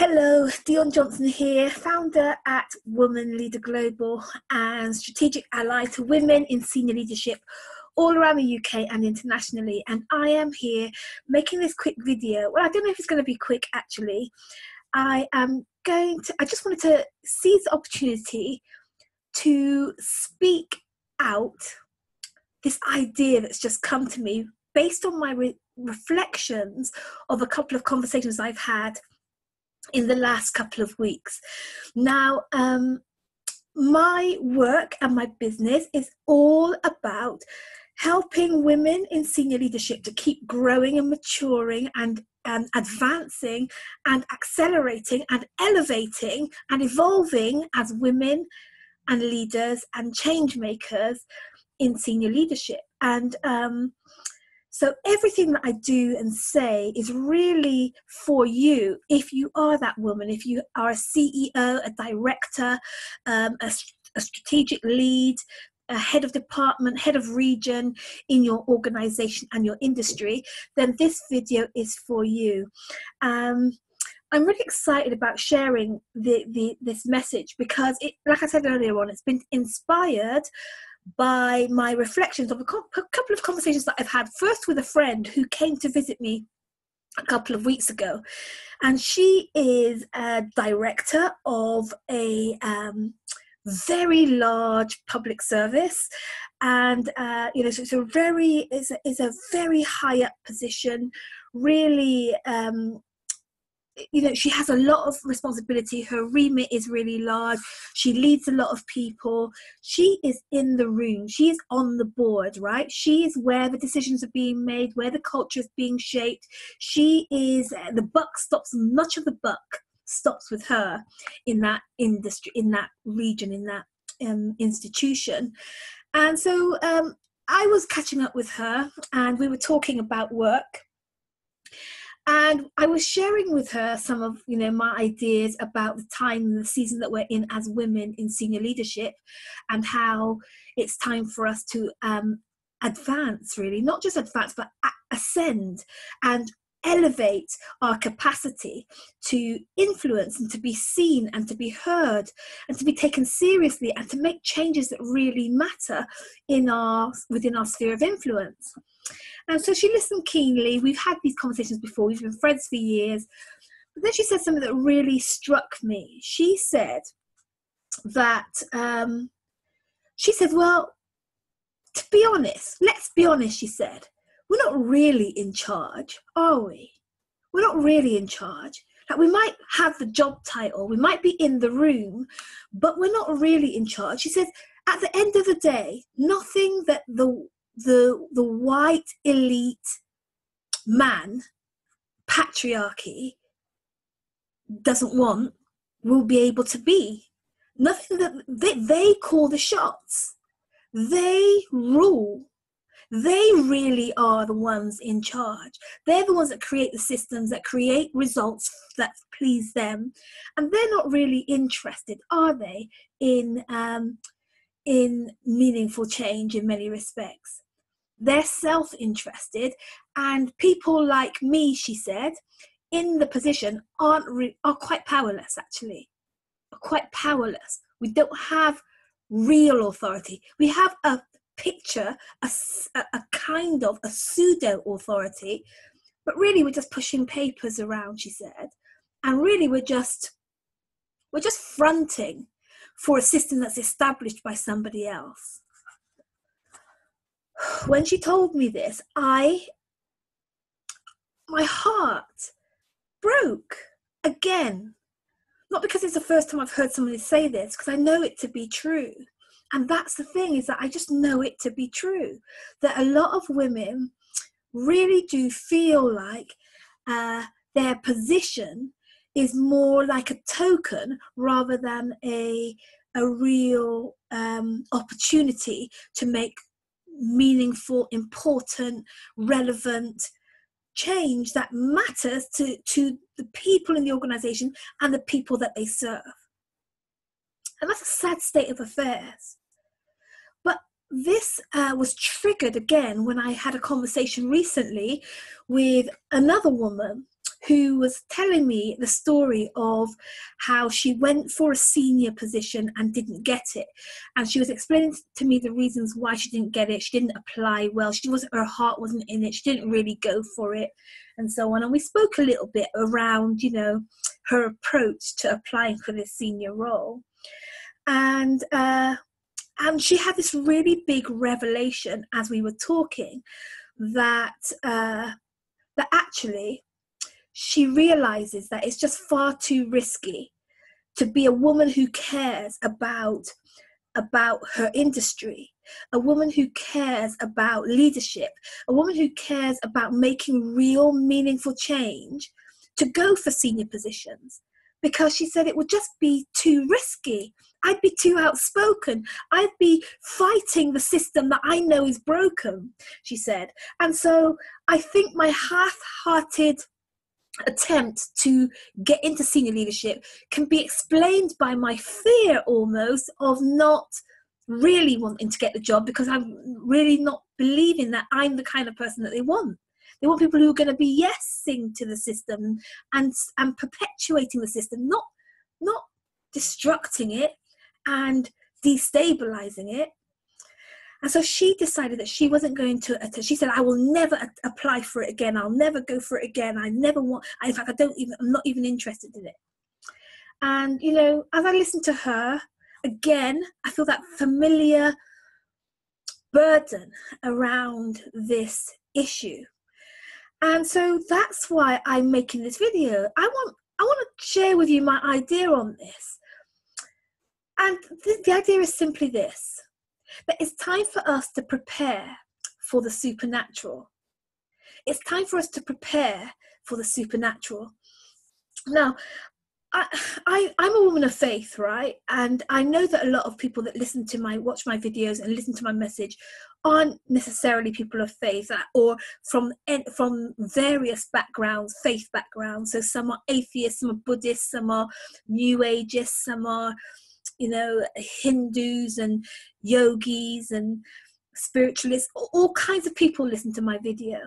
Hello, Dion Johnson here, founder at Woman Leader Global and strategic ally to women in senior leadership all around the UK and internationally. And I am here making this quick video. Well, I don't know if it's going to be quick actually. I just wanted to seize the opportunity to speak out this idea that's just come to me based on my reflections of a couple of conversations I've had in the last couple of weeks. Now, my work and my business is all about helping women in senior leadership to keep growing and maturing and advancing and accelerating and elevating and evolving as women and leaders and change makers in senior leadership. And so everything that I do and say is really for you. If you are that woman, if you are a CEO, a director, a strategic lead, a head of department, head of region in your organization and your industry, then this video is for you. I'm really excited about sharing this message because, like I said earlier on, it's been inspired by my reflections of a couple of conversations that I've had, first with a friend who came to visit me a couple of weeks ago, and she is a director of a very large public service, and so it's a very high up position, really. She has a lot of responsibility. Her remit is really large. She leads a lot of people. She is in the room. She is on the board, right? She is where the decisions are being made, where the culture is being shaped. She is, the buck stops, much of the buck stops with her in that industry, in that region, in that institution. And so I was catching up with her and we were talking about work. And I was sharing with her some of, my ideas about the time and the season that we're in as women in senior leadership, and how it's time for us to advance, really, not just advance, but ascend and elevate our capacity to influence and to be seen and to be heard and to be taken seriously and to make changes that really matter within our sphere of influence. And so she listened keenly. We've had these conversations before. We've been friends for years. But then she said something that really struck me. She said that, well, to be honest, let's be honest, she said, we're not really in charge, are we? We're not really in charge. Like, we might have the job title, we might be in the room, but we're not really in charge. She said, at the end of the day, nothing that the white elite man patriarchy doesn't want will be able to be. Nothing that they call the shots. They rule. They really are the ones in charge. They're the ones that create the systems, that create results that please them. And they're not really interested, are they, in meaningful change in many respects. They're self-interested, and people like me, she said, in the position are quite powerless, actually. Are quite powerless. We don't have real authority. We have a picture, a kind of a pseudo authority, but really we're just pushing papers around, she said. And really we're just fronting for a system that's established by somebody else. When she told me this, my heart broke again. Not because it's the first time I've heard somebody say this, because I know it to be true. And that's the thing, is that I just know it to be true. That a lot of women really do feel like their position is more like a token rather than a real opportunity to make meaningful, important, relevant change that matters to the people in the organization and the people that they serve. And that's a sad state of affairs. But this was triggered again when I had a conversation recently with another woman who was telling me the story of how she went for a senior position and didn't get it. And she was explaining to me the reasons why she didn't get it. She didn't apply well. Her heart wasn't in it. She didn't really go for it, and so on. And we spoke a little bit around, her approach to applying for this senior role. And she had this really big revelation as we were talking, that actually she realizes that it's just far too risky to be a woman who cares about her industry, a woman who cares about leadership, a woman who cares about making real meaningful change, to go for senior positions, because she said it would just be too risky. I'd be too outspoken. I'd be fighting the system that I know is broken, she said. And so I think my half-hearted attempt to get into senior leadership can be explained by my fear almost of not really wanting to get the job, because I'm really not believing that I'm the kind of person that they want. They want people who are going to be yesing to the system and perpetuating the system, not destructing it and destabilizing it. And so she decided that she wasn't going to, she said, I will never apply for it again. I'll never go for it again. I never want, in fact, I'm not even interested in it. And, as I listened to her, again, I feel that familiar burden around this issue. And so that's why I'm making this video. I want to share with you my idea on this. And the idea is simply this: that it's time for us to prepare for the supernatural. It's time for us to prepare for the supernatural. Now, I'm a woman of faith, right? And I know that a lot of people that watch my videos and listen to my message aren't necessarily people of faith, or from various backgrounds, faith backgrounds. So some are atheists, some are Buddhists, some are New Ageists, some are Hindus and yogis and spiritualists. All kinds of people listen to my video,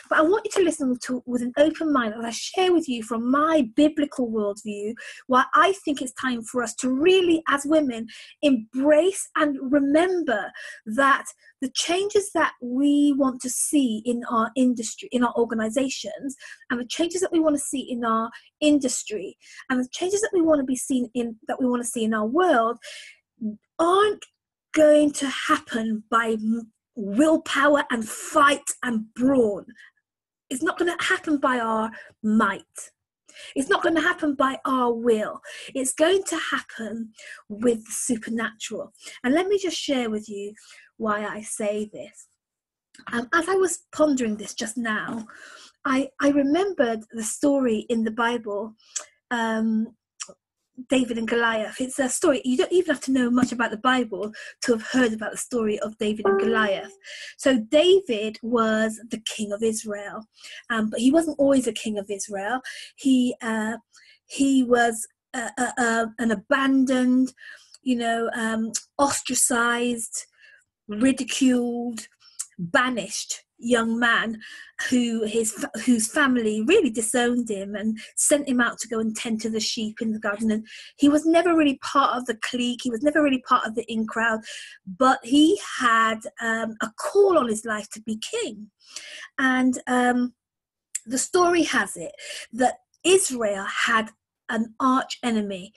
but I want you to listen with an open mind as I share with you from my biblical worldview why I think it's time for us to really, as women, embrace and remember that the changes that we want to see in our industry, in our organizations, and the changes that we want to see in our industry, and the changes that we want to see in our world aren't going to happen by willpower and fight and brawn. It's not going to happen by our might. It's not going to happen by our will. It's going to happen with the supernatural. And let me just share with you why I say this. As I was pondering this just now, I remembered the story in the Bible, David and Goliath. It's a story, you don't even have to know much about the Bible to have heard about the story of David and Goliath. So David was the king of Israel, but he wasn't always a king of Israel. He was an abandoned, ostracized, ridiculed, banished young man whose family really disowned him and sent him out to go and tend to the sheep in the garden. And he was never really part of the clique. He was never really part of the in crowd, but he had a call on his life to be king. And the story has it that Israel had an arch enemy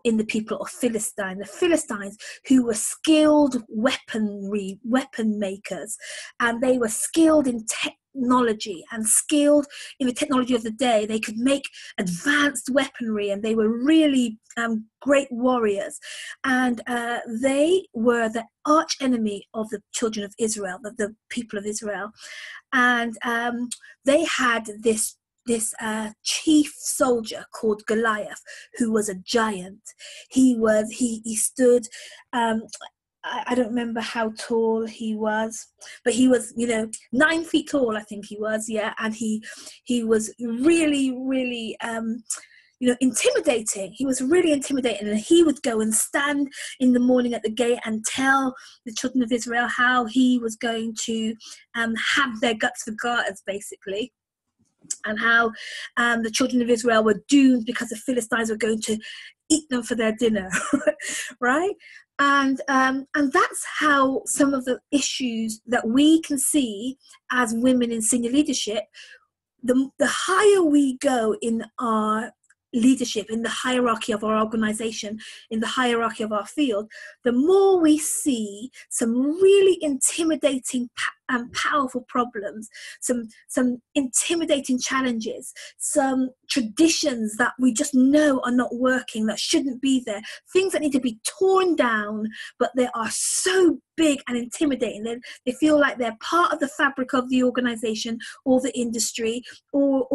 in the people of Philistine, the Philistines, who were skilled weapon makers, and they were skilled in technology and skilled in the technology of the day. They could make advanced weaponry, and they were really great warriors. And they were the arch enemy of the children of Israel, the people of Israel. And they had this chief soldier called Goliath, who was a giant. He stood, I don't remember how tall he was, but he was, 9 feet tall, I think he was, yeah. And he was really, really, intimidating. He was really intimidating, and he would go and stand in the morning at the gate and tell the children of Israel how he was going to have their guts for garters, basically. and how the children of Israel were doomed because the Philistines were going to eat them for their dinner, right? And that's how some of the issues that we can see as women in senior leadership, the higher we go in our leadership, in the hierarchy of our organization, in the hierarchy of our field, the more we see some really intimidating and powerful problems, some intimidating challenges, some traditions that we just know are not working, that shouldn't be there, things that need to be torn down, but they are so big and intimidating. They feel like they're part of the fabric of the organization or the industry or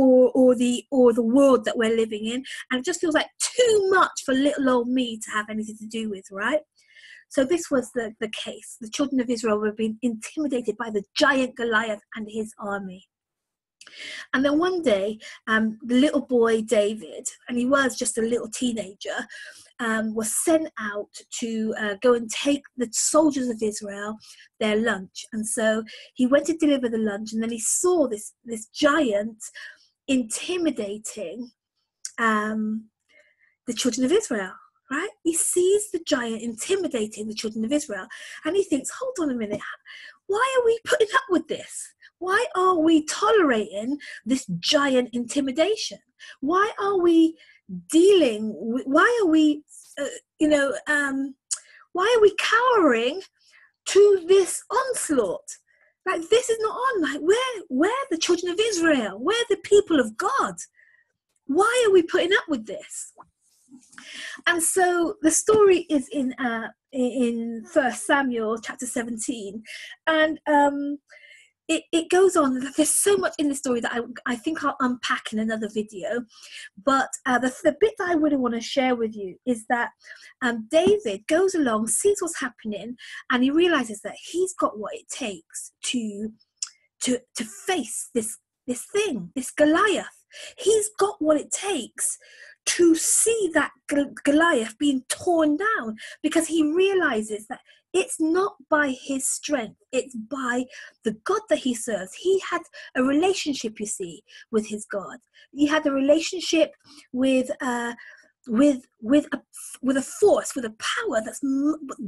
the world that we're living in, and it just feels like too much for little old me to have anything to do with, right? So this was the case. The children of Israel were being intimidated by the giant Goliath and his army. And then one day, the little boy David, and he was just a little teenager, was sent out to go and take the soldiers of Israel their lunch. And so he went to deliver the lunch, and then he saw this giant intimidating the children of Israel. Right? He sees the giant intimidating the children of Israel, and he thinks, hold on a minute, why are we putting up with this? Why are we tolerating this giant intimidation? Why are we dealing with, why are we cowering to this onslaught? Like, this is not on. Like, we're the children of Israel. We're the people of God. Why are we putting up with this? And so the story is in 1 Samuel chapter 17, and it goes on. There's so much in the story that I think I'll unpack in another video, but the bit that I really want to share with you is that David goes along, sees what's happening, and he realizes that he's got what it takes to face this thing, this Goliath. He's got what it takes to see that Goliath being torn down, because he realizes that it's not by his strength, it's by the God that he serves. He had a relationship, you see, with his God. He had a relationship with a force, with a power that's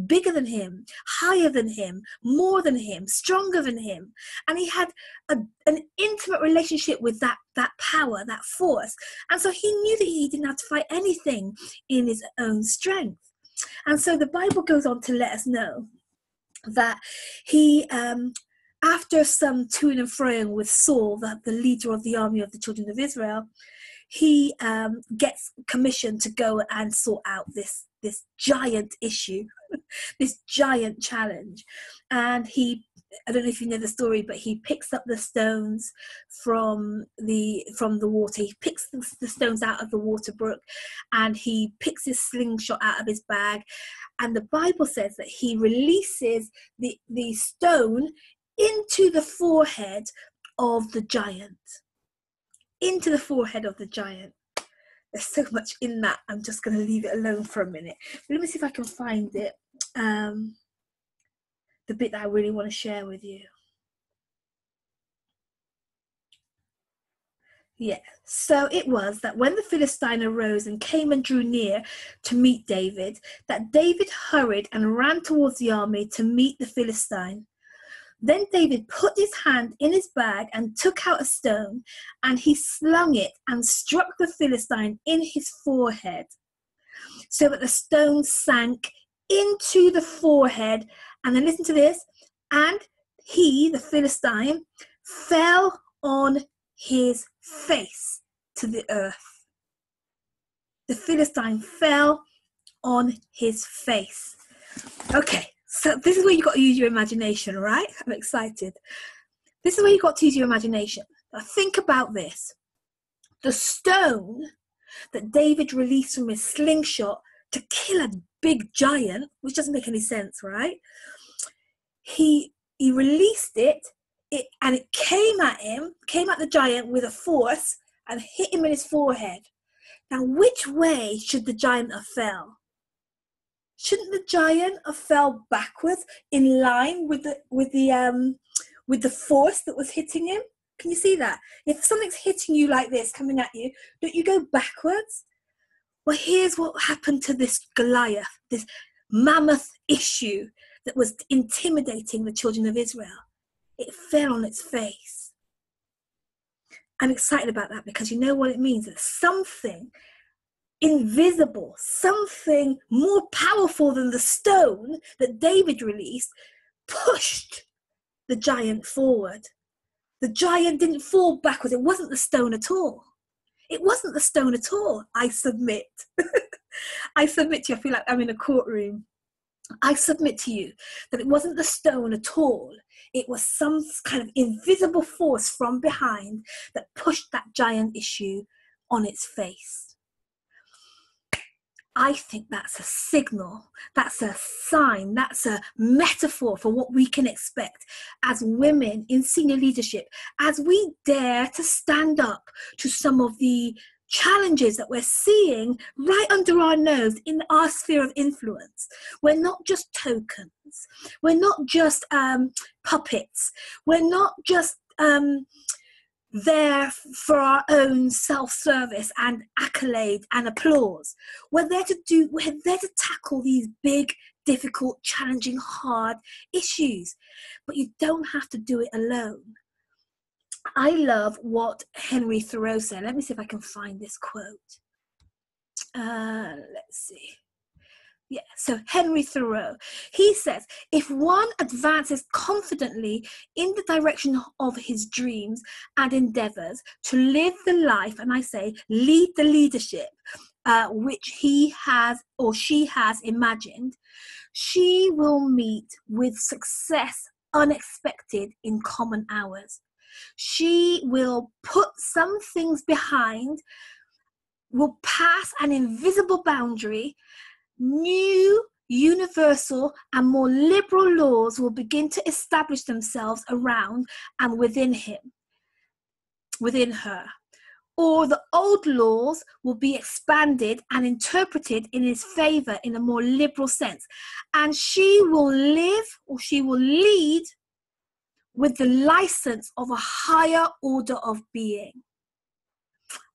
bigger than him, higher than him, more than him, stronger than him. And he had an intimate relationship with that power, that force. And so he knew that he didn't have to fight anything in his own strength. And so the Bible goes on to let us know that he, after some toing and froing with Saul, the leader of the army of the children of Israel, he gets commissioned to go and sort out this giant issue, this giant challenge. And I don't know if you know the story, but he picks up the stones from the water. He picks the stones out of the water brook, and he picks his slingshot out of his bag. And the Bible says that he releases the stone into the forehead of the giant. Into the forehead of the giant. There's so much in that. I'm just going to leave it alone for a minute. But let me see if I can find it. The bit that I really want to share with you. Yeah, so it was that when the Philistine arose and came and drew near to meet David, that David hurried and ran towards the army to meet the Philistine. Then David put his hand in his bag and took out a stone, and he slung it and struck the Philistine in his forehead, so that the stone sank into the forehead. And then listen to this, and he, the Philistine, fell on his face to the earth. The Philistine fell on his face. Okay, so this is where you've got to use your imagination, right? I'm excited. This is where you've got to use your imagination. Now think about this. The stone that David released from his slingshot to kill a big giant, which doesn't make any sense, right? He released it, and it came at the giant with a force and hit him in his forehead. Now, which way should the giant have fell? Shouldn't the giant have fell backwards in line with the force that was hitting him? Can you see that? If something's hitting you like this, coming at you, don't you go backwards? Well, here's what happened to this Goliath, this mammoth issue that was intimidating the children of Israel. It fell on its face. I'm excited about that because you know what it means? That something invisible, something more powerful than the stone that David released, pushed the giant forward. The giant didn't fall backwards. It wasn't the stone at all. It wasn't the stone at all. I submit. I submit to you. I feel like I'm in a courtroom. I submit to you that it wasn't the stone at all. It was some kind of invisible force from behind that pushed that giant issue on its face. I think that's a signal, that's a sign, that's a metaphor for what we can expect as women in senior leadership, as we dare to stand up to some of the challenges that we're seeing right under our nose in our sphere of influence. We're not just tokens, we're not just puppets, we're not just there for our own self-service and accolade and applause. We're there to tackle these big, difficult, challenging, hard issues. But you don't have to do it alone. I love what Henry Thoreau said. Let me see if I can find this quote. Let's see. Yeah, so Henry Thoreau, he says, if one advances confidently in the direction of his dreams and endeavors to live the life, and I say lead the leadership, which he has or she has imagined, she will meet with success unexpected in common hours. She will put some things behind, will pass an invisible boundary. New, universal, and more liberal laws will begin to establish themselves around and within her. Or the old laws will be expanded and interpreted in his favor in a more liberal sense. And she will live, or she will lead, with the license of a higher order of being.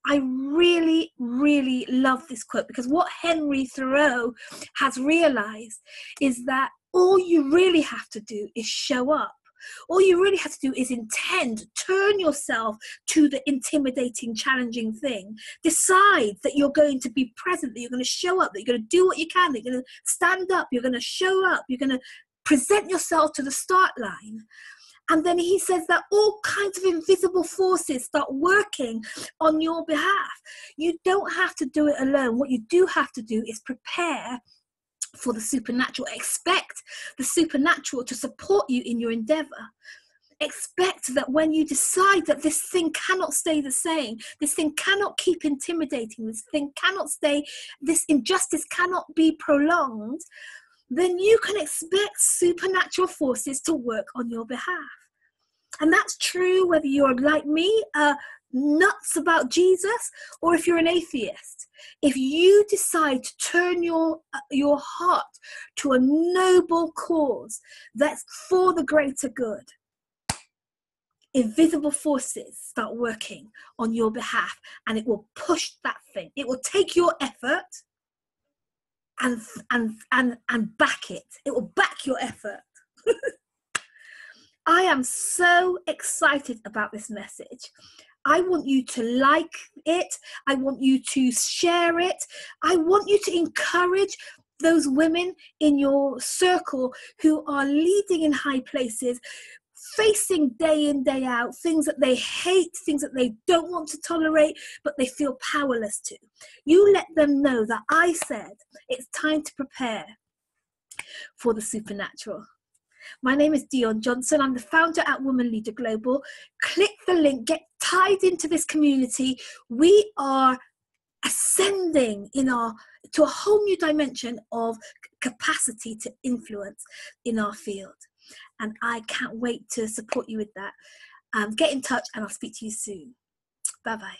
I really, really love this quote because what Henry Thoreau has realized is that all you really have to do is show up. All you really have to do is intend, turn yourself to the intimidating, challenging thing. Decide that you're going to be present, that you're going to show up, that you're going to do what you can, that you're going to stand up, you're going to show up, you're going to present yourself to the start line. And then he says that all kinds of invisible forces start working on your behalf. You don't have to do it alone. What you do have to do is prepare for the supernatural. Expect the supernatural to support you in your endeavor. Expect that when you decide that this thing cannot stay the same, this thing cannot keep intimidating, this thing cannot stay, this injustice cannot be prolonged, then you can expect supernatural forces to work on your behalf. And that's true whether you're like me, nuts about Jesus, or if you're an atheist. If you decide to turn your heart to a noble cause that's for the greater good, invisible forces start working on your behalf, and it will push that thing. It will take your effort and back it. It will back your effort. I am so excited about this message. I want you to like it. I want you to share it. I want you to encourage those women in your circle who are leading in high places, facing day in, day out, things that they hate, things that they don't want to tolerate, but they feel powerless to. You let them know that I said it's time to prepare for the supernatural. My name is Dion Johnson. I'm the founder at Woman Leader Global. Click the link, get tied into this community. We are ascending to a whole new dimension of capacity to influence in our field. And I can't wait to support you with that. Get in touch and I'll speak to you soon. Bye-bye.